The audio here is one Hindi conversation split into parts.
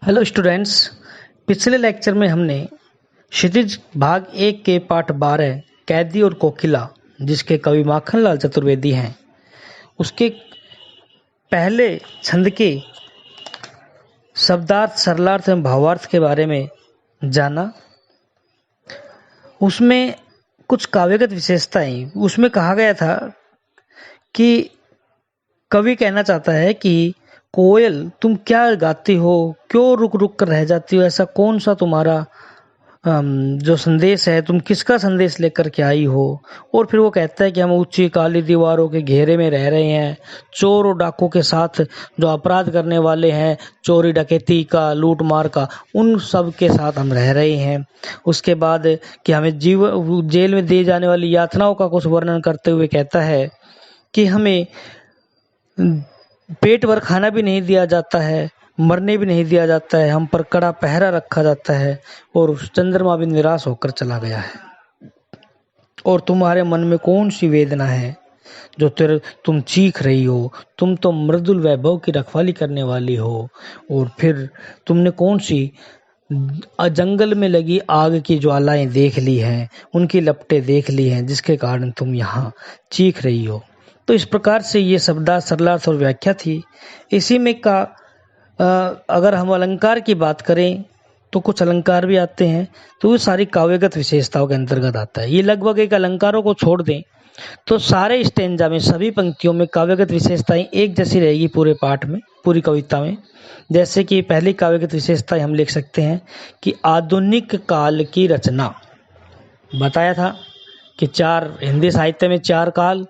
Hello students. पिछले लेक्चर में हमने क्षितिज भाग 1 के पाठ 12 कैदी और कोकिला, जिसके कवि माखनलाल चतुर्वेदी हैं, उसके पहले छंद के शब्दार्थ, सरलार्थ एवं भावार्थ के बारे में जाना। उसमें कुछ काव्यगत विशेषताएं, उसमें कहा गया था कि कवि कहना चाहता है कि कोयल तुम क्या गाती हो, क्यों रुक रुक कर रह जाती हो, ऐसा कौन सा तुम्हारा जो संदेश है, तुम किसका संदेश लेकर के आई हो। और फिर वो कहता है कि हम ऊंची काली दीवारों के घेरे में रह रहे हैं, चोर और डाकू के साथ जो अपराध करने वाले हैं, चोरी डकैती का, लूट मार का, उन सब के साथ हम रह रहे हैं। उसके बाद कि हमें जेल में दी जाने वाली यातनाओं का कुछ वर्णन करते हुए कहता है कि हमें पेट भर खाना भी नहीं दिया जाता है, मरने भी नहीं दिया जाता है, हम पर कड़ा पहरा रखा जाता है, और चंद्रमा भी निराश होकर चला गया है। और तुम्हारे मन में कौन सी वेदना है जो तुम चीख रही हो, तुम तो मृदुल वैभव की रखवाली करने वाली हो। और फिर तुमने कौन सी जंगल में लगी आग की ज्वालाएं देख ली हैं, उनकी लपटें देख ली हैं, जिसके कारण तुम यहाँ चीख रही हो। तो इस प्रकार से ये शब्दार्थ, सरलार्थ और व्याख्या थी। इसी में का अगर हम अलंकार की बात करें तो कुछ अलंकार भी आते हैं, तो वो सारी काव्यगत विशेषताओं के अंतर्गत आता है। ये लगभग एक अलंकारों को छोड़ दें तो सारे स्टेंजा में, सभी पंक्तियों में काव्यगत विशेषताएं एक जैसी रहेगी पूरे पाठ में, पूरी कविता में। जैसे कि पहली काव्यगत विशेषता हम लिख सकते हैं कि आधुनिक काल की रचना। बताया था कि हिंदी साहित्य में 4 काल,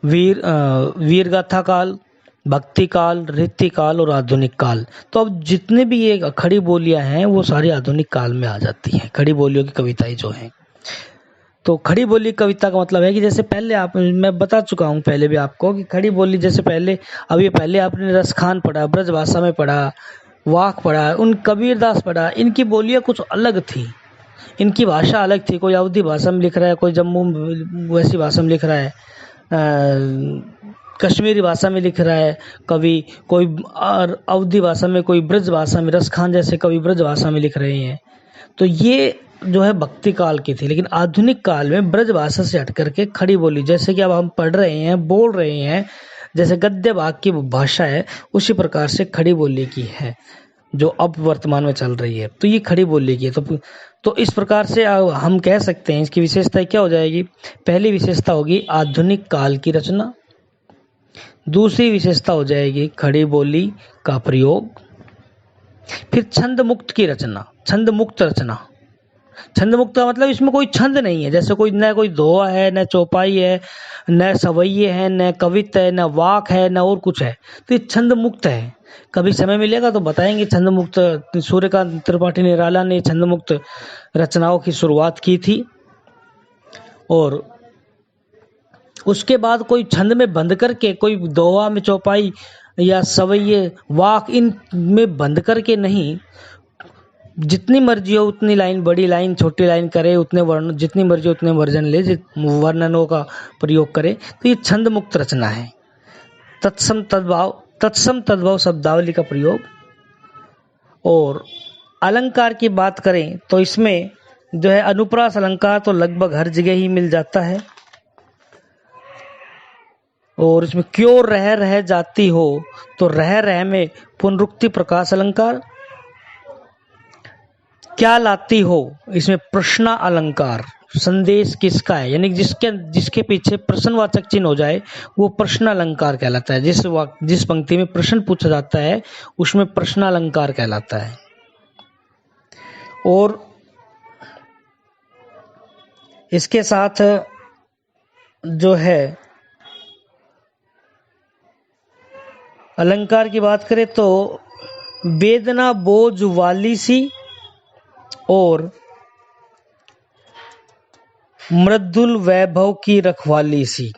वीर गाथा काल, भक्ति काल, रीति काल और आधुनिक काल। तो अब जितने भी ये खड़ी बोलियां हैं वो सारी आधुनिक काल में आ जाती हैं, खड़ी बोलियों की कविताएं जो हैं। तो खड़ी बोली कविता का मतलब है कि जैसे पहले मैं बता चुका हूँ पहले भी आपको कि खड़ी बोली, जैसे पहले आपने रसखान पढ़ा, ब्रज भाषा में पढ़ा, वाक पढ़ा, उन कबीरदास पढ़ा। इनकी बोलियां कुछ अलग थी, इनकी भाषा अलग थी। कोई अवधी भाषा में लिख रहा है, कोई जम्मू वैसी भाषा में लिख रहा है, कश्मीरी भाषा में लिख रहा है कवि, कोई अवधी भाषा में, कोई ब्रज भाषा में, रसखान जैसे कवि ब्रज भाषा में लिख रहे हैं। तो ये जो है भक्ति काल की थी। लेकिन आधुनिक काल में ब्रज भाषा से हट करके खड़ी बोली, जैसे कि अब हम पढ़ रहे हैं, बोल रहे हैं, जैसे गद्य भाग की भाषा है, उसी प्रकार से खड़ी बोली की है जो अब वर्तमान में चल रही है। तो ये खड़ी बोली की है। तो इस प्रकार से हम कह सकते हैं इसकी विशेषता क्या हो जाएगी। पहली विशेषता होगी आधुनिक काल की रचना, दूसरी विशेषता हो जाएगी खड़ी बोली का प्रयोग, फिर छंद मुक्त की रचना, छंद मुक्त रचना। छंद मुक्त का मतलब इसमें कोई छंद नहीं है, जैसे न कोई दोहा है, न चौपाई है, न सवैये है, न कविता है, न वाक है, न और कुछ है। तो ये छंद मुक्त है। कभी समय मिलेगा तो बताएंगे छंद मुक्त। सूर्यकांत त्रिपाठी निराला ने छंद मुक्त रचनाओं की शुरुआत की थी। और उसके बाद कोई छंद में बंद करके, कोई दोहा में, चौपाई या सवैये, वाक, इन में बंद करके नहीं, जितनी मर्जी हो उतनी लाइन, बड़ी लाइन, छोटी लाइन करे, उतने वर्ण, जितनी मर्जी उतने वर्जन ले, वर्णनों का प्रयोग करे। तो ये छंद मुक्त रचना है। तत्सम तद्भाव शब्दावली का प्रयोग। और अलंकार की बात करें तो इसमें जो है अनुप्रास अलंकार तो लगभग हर जगह ही मिल जाता है। और इसमें क्यों रह रह जाती हो, तो रह रह में पुनरुक्ति प्रकाश अलंकार। क्या लाती हो, इसमें प्रश्न अलंकार, संदेश किसका है, यानी जिसके पीछे प्रश्नवाचक चिन्ह हो जाए वो प्रश्न अलंकार कहलाता है। जिस पंक्ति में प्रश्न पूछा जाता है उसमें प्रश्न अलंकार कहलाता है। और इसके साथ जो है अलंकार की बात करें तो वेदना बोझ वाली सी और मृदुल वैभव की रखवाली सी।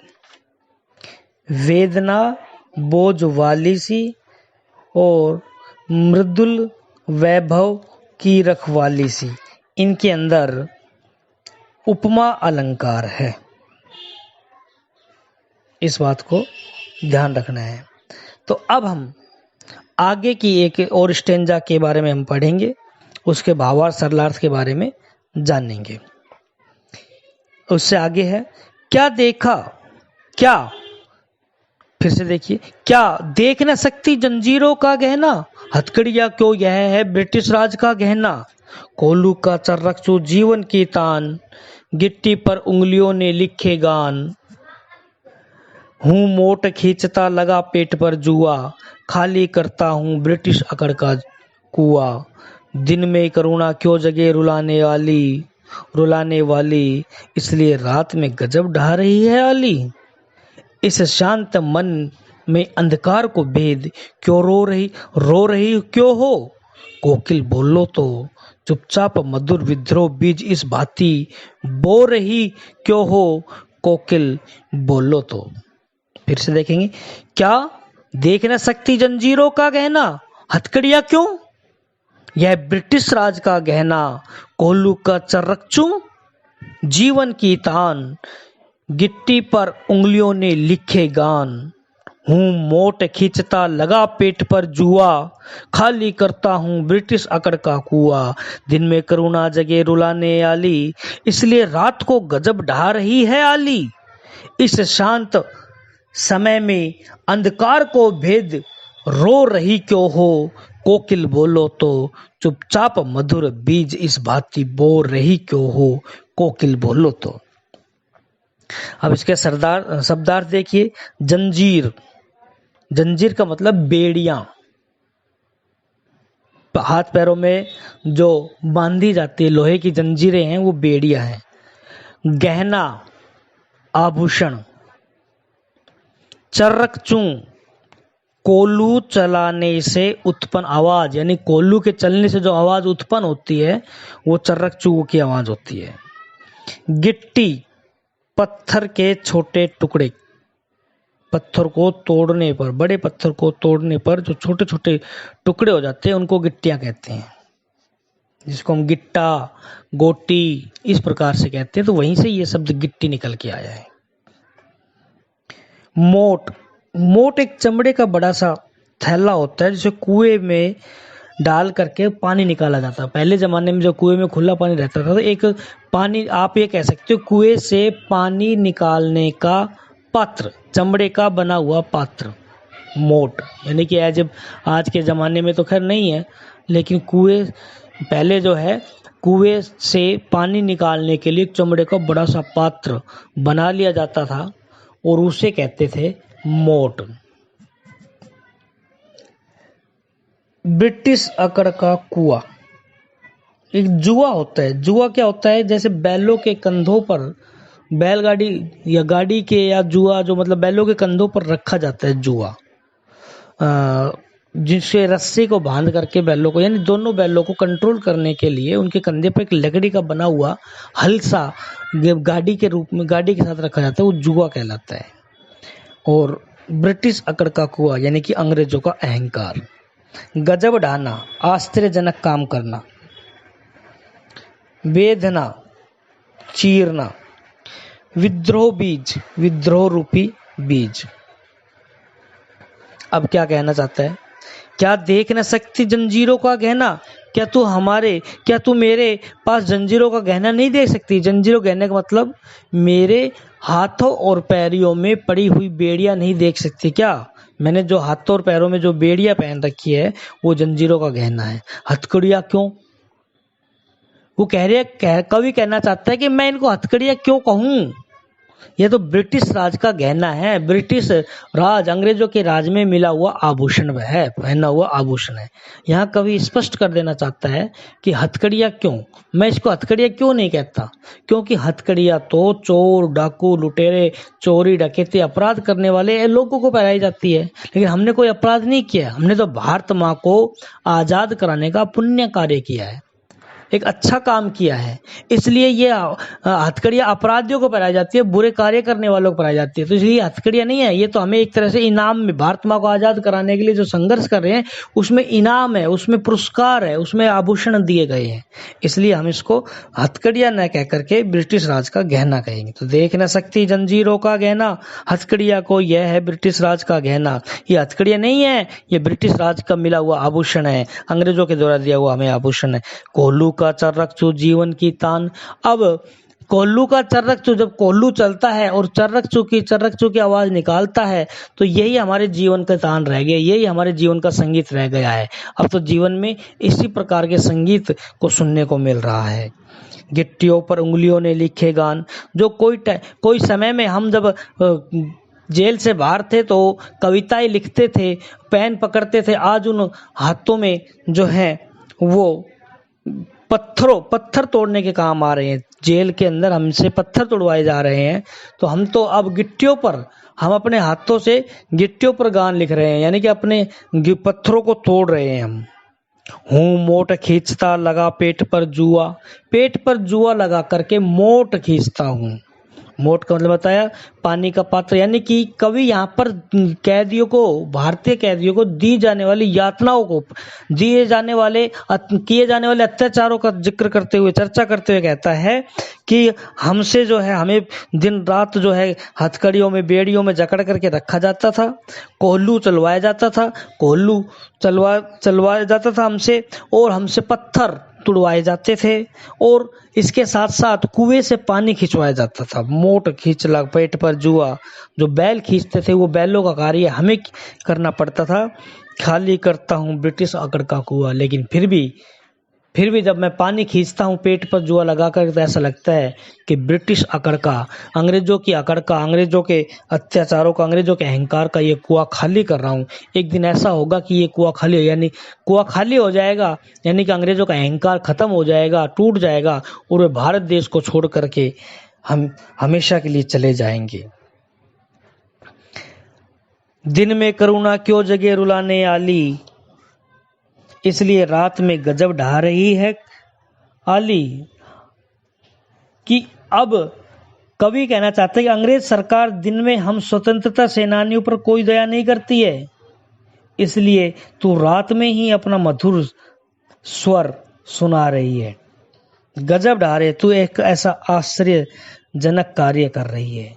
वेदना बोझ वाली सी और मृदुल वैभव की रखवाली सी, इनके अंदर उपमा अलंकार है। इस बात को ध्यान रखना है। तो अब हम आगे की एक और स्टेंजा के बारे में हम पढ़ेंगे, उसके भावार्थ सरलार्थ के बारे में जानेंगे। उससे आगे है, क्या देखा, क्या, फिर से देखिए, क्या देख न सकती जंजीरों का गहना, हथकड़ियां क्यों यह है ब्रिटिश राज का गहना, कोल्लू का चर्रकचू जीवन की तान, गिट्टी पर उंगलियों ने लिखे गान, हूँ मोट खींचता लगा पेट पर जुआ, खाली करता हूँ ब्रिटिश अकड़ का कुआ, दिन में करुणा क्यों जगे रुलाने वाली, इसलिए रात में गजब ढा रही है आली, इस शांत मन में अंधकार को भेद, क्यों रो रही क्यों हो, कोकिल बोलो तो, चुपचाप मधुर विद्रोह बीज इस भांति बो रही क्यों हो, कोकिल बोलो तो। फिर से देखेंगे, क्या देख न सकती जंजीरों का गहना, हथकड़ियां क्यों यह ब्रिटिश राज का गहना, कोल्लू का चर्रकचू जीवन की तान, गिट्टी पर उंगलियों ने लिखे गान, हूँ मोट खींचता लगा पेट पर जुआ, खाली करता हूँ ब्रिटिश अकड़ का कुआ, दिन में करुणा जगे रुलाने आली, इसलिए रात को गजब ढा रही है आली, इस शांत समय में अंधकार को भेद रो रही क्यों हो, कोकिल बोलो तो, चुपचाप मधुर बीज इस भांति बो रही क्यों हो, कोकिल बोलो तो। अब इसके शब्दार्थ देखिए, जंजीर, जंजीर का मतलब बेड़ियां, हाथ पैरों में जो बांधी जाती है लोहे की जंजीरें हैं वो बेड़ियां हैं। गहना, आभूषण। चर्रकचू, कोल्लू चलाने से उत्पन्न आवाज, यानी कोल्लू के चलने से जो आवाज उत्पन्न होती है वो चर्रकचू की आवाज होती है। गिट्टी, पत्थर के छोटे टुकड़े, पत्थर को तोड़ने पर, बड़े पत्थर को तोड़ने पर जो छोटे छोटे टुकड़े हो जाते हैं उनको गिट्टियां कहते हैं, जिसको हम गिट्टा, गोटी इस प्रकार से कहते हैं, तो वहीं से ये शब्द गिट्टी निकल के आया है। मोट, मोट एक चमड़े का बड़ा सा थैला होता है जिसे कुएं में डाल करके पानी निकाला जाता है। पहले जमाने में जो कुएं में खुला पानी रहता था तो एक पानी, आप ये कह सकते हो कुएं से पानी निकालने का पात्र, चमड़े का बना हुआ पात्र, मोट, यानी कि आज के ज़माने में तो खैर नहीं है, लेकिन कुएं पहले जो है कुएं से पानी निकालने के लिए चमड़े का बड़ा सा पात्र बना लिया जाता था और उसे कहते थे मोट। ब्रिटिश अकड़ का कुआ, एक जुआ होता है। जुआ क्या होता है, जैसे बैलों के कंधों पर, बैलगाड़ी या गाड़ी के, या जुआ जो मतलब बैलों के कंधों पर रखा जाता है जुआ, जिससे रस्सी को बांध करके बैलों को, यानी दोनों बैलों को कंट्रोल करने के लिए उनके कंधे पर एक लकड़ी का बना हुआ हलसा गाड़ी के रूप में, गाड़ी के साथ रखा जाता है, वो जुआ कहलाता है। और ब्रिटिश अकड़ का कुआ यानी कि अंग्रेजों का अहंकार। गजब ढाना, आश्चर्यजनक काम करना। वेदना, चीरना। विद्रोह बीज, विद्रोह रूपी बीज। अब क्या कहना चाहता है, क्या देख न सकती जंजीरों का गहना, क्या तू मेरे पास जंजीरों का गहना नहीं देख सकती। जंजीरों गहने का मतलब मेरे हाथों और पैरों में पड़ी हुई बेड़ियां नहीं देख सकती क्या, मैंने जो हाथों और पैरों में जो बेड़ियां पहन रखी है वो जंजीरों का गहना है। हथकड़ियां क्यों, वो कवि कहना चाहता है कि मैं इनको हथकड़ियां क्यों कहूं, यह तो ब्रिटिश राज का गहना है, ब्रिटिश राज, अंग्रेजों के राज में मिला हुआ आभूषण है, पहना हुआ आभूषण है। यहाँ कवि स्पष्ट कर देना चाहता है कि हथकड़ियां क्यों, मैं इसको हथकड़ियां क्यों नहीं कहता, क्योंकि हथकड़ियां तो चोर, डाकू, लुटेरे, चोरी डकैती, अपराध करने वाले लोगों को पहनाई जाती है, लेकिन हमने कोई अपराध नहीं किया, हमने तो भारत माँ को आजाद कराने का पुण्य कार्य किया है। एक अच्छा काम किया है, इसलिए ये हथकड़ियाँ अपराधियों को पहनाई जाती है, बुरे कार्य करने वालों को पहनाई जाती है। तो इसलिए हथकड़ियाँ नहीं है, ये तो हमें एक तरह से इनाम में, भारत माँ को आज़ाद कराने के लिए जो संघर्ष कर रहे हैं उसमें इनाम है, उसमें पुरस्कार है, उसमें आभूषण दिए गए हैं, इसलिए हम इसको हथकड़ियाँ न कह करके ब्रिटिश राज का गहना कहेंगे। तो देख न सकती जंजीरों का गहना हथकड़ियाँ को, यह है ब्रिटिश राज का गहना। ये हथकड़ियाँ नहीं है, ये ब्रिटिश राज का मिला हुआ आभूषण है, अंग्रेजों के द्वारा दिया हुआ हमें आभूषण है। कोल्लू का चर्रकचू जीवन की तान। अब कोल्लू का चर्रकचू, जब कोल्लू चलता है और चर्रकचू की आवाज निकालता है तो यही हमारे जीवन का तान रह गया, यही हमारे जीवन का संगीत रह गया है। अब तो जीवन में इसी प्रकार के संगीत को सुनने को मिल रहा है। गिट्टियों पर उंगलियों ने लिखे गान। जो कोई समय में हम जब जेल से बाहर थे तो कविताएं लिखते थे, पेन पकड़ते थे, आज उन हाथों में जो है वो पत्थर तोड़ने के काम आ रहे हैं। जेल के अंदर हमसे पत्थर तोड़वाए जा रहे हैं, तो हम तो अब गिट्टियों पर, हम अपने हाथों से गिट्टियों पर गान लिख रहे हैं, यानी कि अपने पत्थरों को तोड़ रहे हैं हम। हूँ मोट खींचता लगा पेट पर जुआ लगा करके मोट खींचता हूँ। मोट का मतलब बताया पानी का पात्र, यानी कि कवि यहाँ पर कैदियों को, भारतीय कैदियों को दी जाने वाली यातनाओं को, किए जाने वाले अत्याचारों का जिक्र करते हुए, चर्चा करते हुए कहता है कि हमसे जो है, हमें दिन रात जो है हथकड़ियों में, बेड़ियों में जकड़ करके रखा जाता था, कोल्लू चलवाया जाता था हमसे, और हमसे पत्थर तुड़वाए जाते थे, और इसके साथ साथ कुएं से पानी खिंचवाया जाता था। मोट खींच लग पेट पर जुआ, जो बैल खींचते थे वो बैलों का कार्य हमें करना पड़ता था। खाली करता हूँ ब्रिटिश अकड़ का कुआं, लेकिन फिर भी जब मैं पानी खींचता हूँ पेट पर जुआ लगाकर, तो ऐसा लगता है कि ब्रिटिश अकड़ का, अंग्रेजों की अकड़ का, अंग्रेजों के अत्याचारों का, अंग्रेजों के अहंकार का ये कुआं खाली कर रहा हूँ। एक दिन ऐसा होगा कि ये कुआं खाली हो जाएगा, यानी कि अंग्रेजों का अहंकार खत्म हो जाएगा, टूट जाएगा, और वे भारत देश को छोड़ करके हम हमेशा के लिए चले जाएंगे। दिन में करुणा क्यों जगे रुलाने आली, इसलिए रात में गजब ढा रही है आली। कि अब कवि कहना चाहते हैं कि अंग्रेज सरकार दिन में हम स्वतंत्रता सेनानियों पर कोई दया नहीं करती है, इसलिए तू रात में ही अपना मधुर स्वर सुना रही है। गजब ढा रहे, तू एक ऐसा आश्चर्यजनक कार्य कर रही है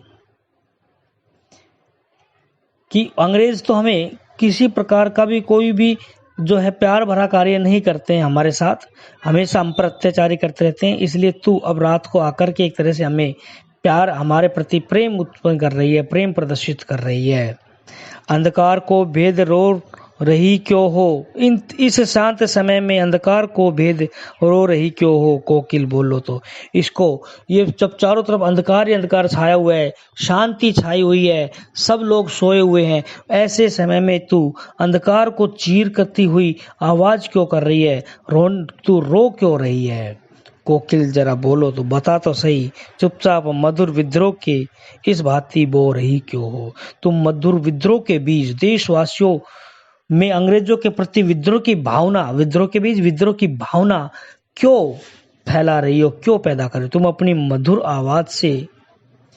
कि अंग्रेज तो हमें किसी प्रकार का भी, कोई भी जो है प्यार भरा कार्य नहीं करते हैं हमारे साथ, हमेशा हम पर अत्याचारी करते रहते हैं। इसलिए तू अब रात को आकर के एक तरह से हमें प्यार, हमारे प्रति प्रेम उत्पन्न कर रही है, प्रेम प्रदर्शित कर रही है। अंधकार को भेद रो रही क्यों हो, इस शांत समय में अंधकार को भेद रो रही क्यों हो, कोकिल बोलो तो। इसको, ये जब चारों तरफ अंधकार ही अंधकार छाया हुआ है, शांति छाई हुई है, सब लोग सोए हुए हैं, ऐसे समय में तू अंधकार को चीर करती हुई आवाज क्यों कर रही है, तू रो क्यों रही है। कोकिल जरा बोलो तो, बता तो सही, चुपचाप मधुर विद्रोह के इस भांति बो रही क्यों हो। तुम मधुर विद्रोह के बीच देशवासियों में अंग्रेजों के प्रति विद्रोह की भावना क्यों फैला रही हो, क्यों पैदा कर रही हो। तुम अपनी मधुर आवाज से,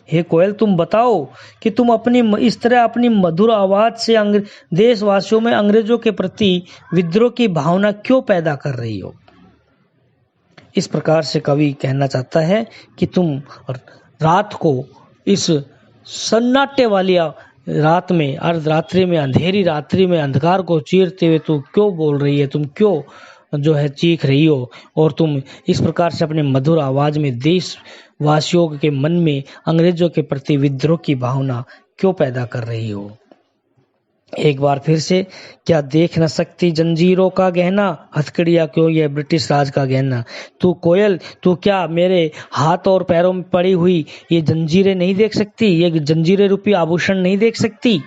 हे कोयल तुम बताओ कि तुम इस तरह अपनी मधुर आवाज से देशवासियों में अंग्रेजों के प्रति विद्रोह की भावना क्यों पैदा कर रही हो। इस प्रकार से कवि कहना चाहता है कि तुम रात को, इस सन्नाटे वाली रात में, अर्धरात्रि में, अंधेरी रात्रि में अंधकार को चीरते हुए तू क्यों बोल रही है, तुम क्यों जो है चीख रही हो, और तुम इस प्रकार से अपने मधुर आवाज में देशवासियों के मन में अंग्रेजों के प्रति विद्रोह की भावना क्यों पैदा कर रही हो। एक बार फिर से, क्या देख न सकती जंजीरों का गहना, हथकड़ियां क्यों ये ब्रिटिश राज का गहना। तू कोयल, तू क्या मेरे हाथ और पैरों में पड़ी हुई ये जंजीरें नहीं देख सकती, ये जंजीरें रूपी आभूषण नहीं देख सकती।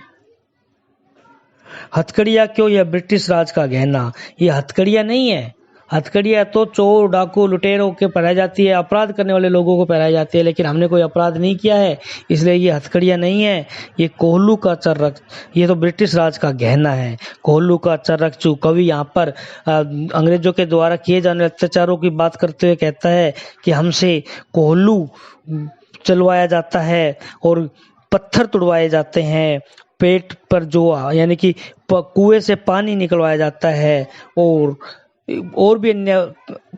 हथकड़ियां क्यों ये ब्रिटिश राज का गहना, ये हथकड़ियां नहीं है, हथकड़ियाँ तो चोर, डाकू, लुटेरों के पहनाई जाती है, अपराध करने वाले लोगों को पहनाई जाती है, लेकिन हमने कोई अपराध नहीं किया है, इसलिए ये हथकड़ियाँ नहीं है। ये कोल्लू का चर्रक, ये तो ब्रिटिश राज का गहना है। कोल्लू का चर्रक चू। कवि यहाँ पर अंग्रेजों के द्वारा किए जाने वाले अत्याचारों की बात करते हुए कहता है कि हमसे कोल्लू चलवाया जाता है और पत्थर तुड़वाए जाते हैं, पेट पर जोआ यानी कि कुएं से पानी निकलवाया जाता है, और भी अन्य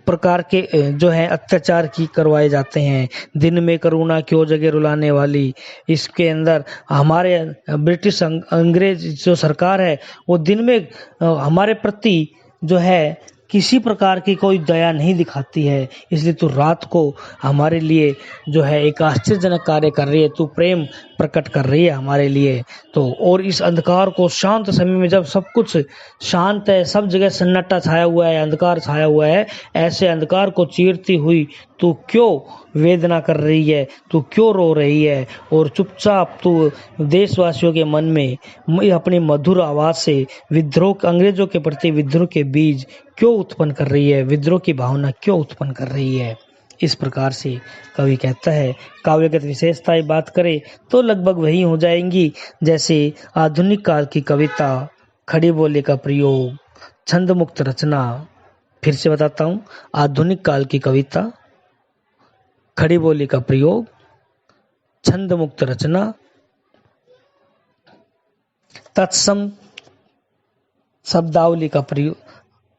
प्रकार के जो है अत्याचार की करवाए जाते हैं। दिन में करुणा क्यों जगे रुलाने वाली, इसके अंदर हमारे ब्रिटिश अंग्रेज जो सरकार है वो दिन में हमारे प्रति जो है किसी प्रकार की कोई दया नहीं दिखाती है, इसलिए तू रात को हमारे लिए जो है एक आश्चर्यजनक कार्य कर रही है, तू प्रेम प्रकट कर रही है हमारे लिए। तो और इस अंधकार को शांत समय में जब सब कुछ शांत है, सब जगह सन्नाटा छाया हुआ है, अंधकार छाया हुआ है, ऐसे अंधकार को चीरती हुई तू क्यों वेदना कर रही है, तू क्यों रो रही है, और चुपचाप तू देशवासियों के मन में अपनी मधुर आवाज से विद्रोह, अंग्रेजों के प्रति विद्रोह के बीज क्यों उत्पन्न कर रही है, विद्रोह की भावना क्यों उत्पन्न कर रही है। इस प्रकार से कवि कहता है। काव्यगत विशेषताएं बात करें तो लगभग वही हो जाएंगी जैसे आधुनिक काल की कविता, खड़ी बोली का प्रयोग, छंद मुक्त रचना। फिर से बताता हूँ, आधुनिक काल की कविता, खड़ी बोली का प्रयोग, छंद मुक्त रचना, तत्सम शब्दावली का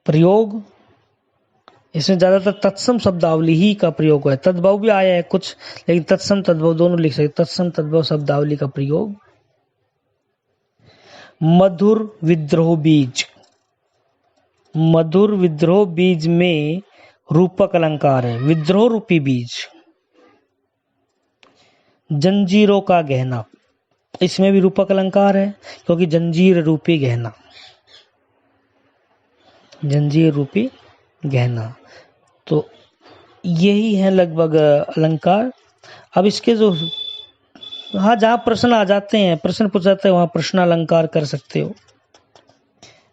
प्रयोग। इसमें ज्यादातर तत्सम शब्दावली ही का प्रयोग है, तद्भव भी आया है कुछ, लेकिन तत्सम तद्भव दोनों लिख सकते। तत्सम तद्भव शब्दावली का प्रयोग। मधुर विद्रोह बीज, मधुर विद्रोह बीज में रूपक अलंकार है, विद्रोह रूपी बीज। जंजीरों का गहना, इसमें भी रूपक अलंकार है क्योंकि जंजीर रूपी गहना, जंजीर रूपी गहना। तो यही है लगभग अलंकार। अब इसके जो हाँ जहाँ प्रश्न आ जाते हैं, प्रश्न पूछ जाते हैं, वहां प्रश्न अलंकार कर सकते हो।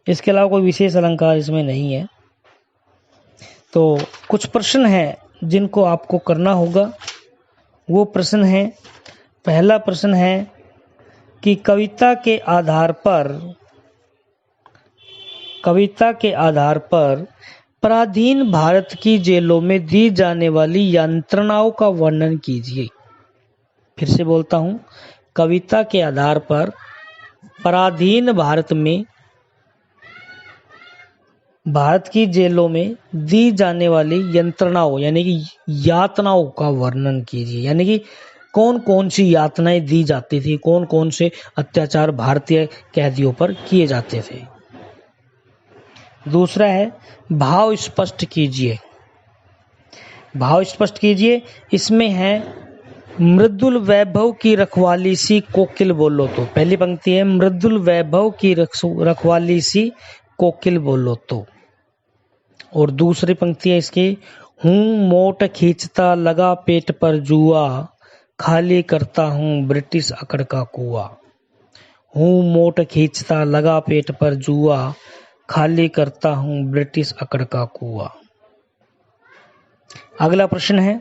इसके अलावा कोई विशेष अलंकार इसमें नहीं है। तो कुछ प्रश्न हैं जिनको आपको करना होगा। वो प्रश्न है, पहला प्रश्न है कि कविता के आधार पर पराधीन भारत की जेलों में दी जाने वाली यंत्रणाओं का वर्णन कीजिए। फिर से बोलता हूं, कविता के आधार पर पराधीन भारत की जेलों में दी जाने वाली यंत्रणाओं यानी कि यातनाओं का वर्णन कीजिए। यानी कि कौन कौन सी यातनाएं दी जाती थी, कौन कौन से अत्याचार भारतीय कैदियों पर किए जाते थे। दूसरा है भाव स्पष्ट कीजिए, भाव स्पष्ट कीजिए। इसमें है मृदुल वैभव की रखवाली सी कोकिल बोलो तो, पहली पंक्ति है मृदुल वैभव की रखवाली सी कोकिल बोलो तो, और दूसरी पंक्ति है इसकी, हूं मोट खींचता लगा पेट पर जुआ, खाली करता हूं ब्रिटिश अकड़ का कुआ। हूं मोट खींचता लगा पेट पर जुआ, खाली करता हूं ब्रिटिश अकड़ का कुआ। अगला प्रश्न है,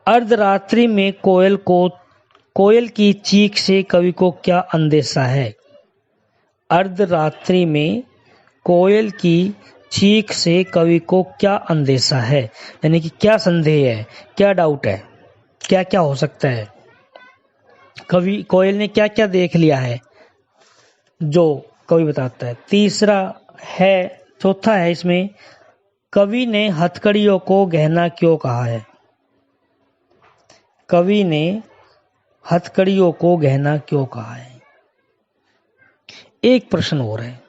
अर्धरात्रि में कोयल की चीख से कवि को क्या अंदेशा है। अर्धरात्रि में कोयल की चीख से कवि को क्या अंदेशा है, यानी कि क्या संदेह है, क्या डाउट है, क्या क्या हो सकता है, कवि कोयल ने क्या क्या देख लिया है जो कवि बताता है। तीसरा है, चौथा है इसमें, कवि ने हथकड़ियों को गहना क्यों कहा है। कवि ने हथकड़ियों को गहना क्यों कहा है। एक प्रश्न और है,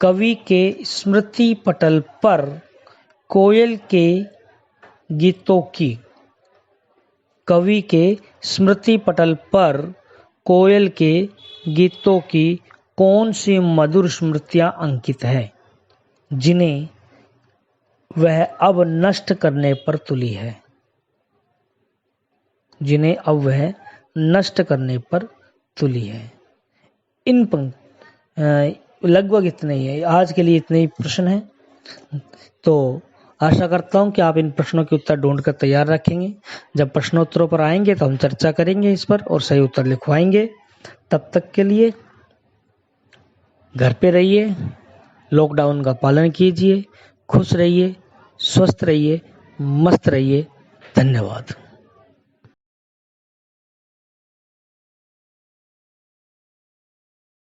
कवि के स्मृति पटल पर कोयल के गीतों की, कवि के स्मृति पटल पर कोयल के गीतों की कौन सी मधुर स्मृतियां अंकित है जिन्हें वह अब नष्ट करने पर तुली है, जिन्हें अब वह नष्ट करने पर तुली है। इन लगभग इतने ही है, आज के लिए इतने ही प्रश्न हैं। तो आशा करता हूं कि आप इन प्रश्नों के उत्तर ढूंढ कर तैयार रखेंगे। जब प्रश्नोत्तरों पर आएंगे तो हम चर्चा करेंगे इस पर और सही उत्तर लिखवाएंगे। तब तक के लिए घर पे रहिए, लॉकडाउन का पालन कीजिए, खुश रहिए, स्वस्थ रहिए, मस्त रहिए। धन्यवाद।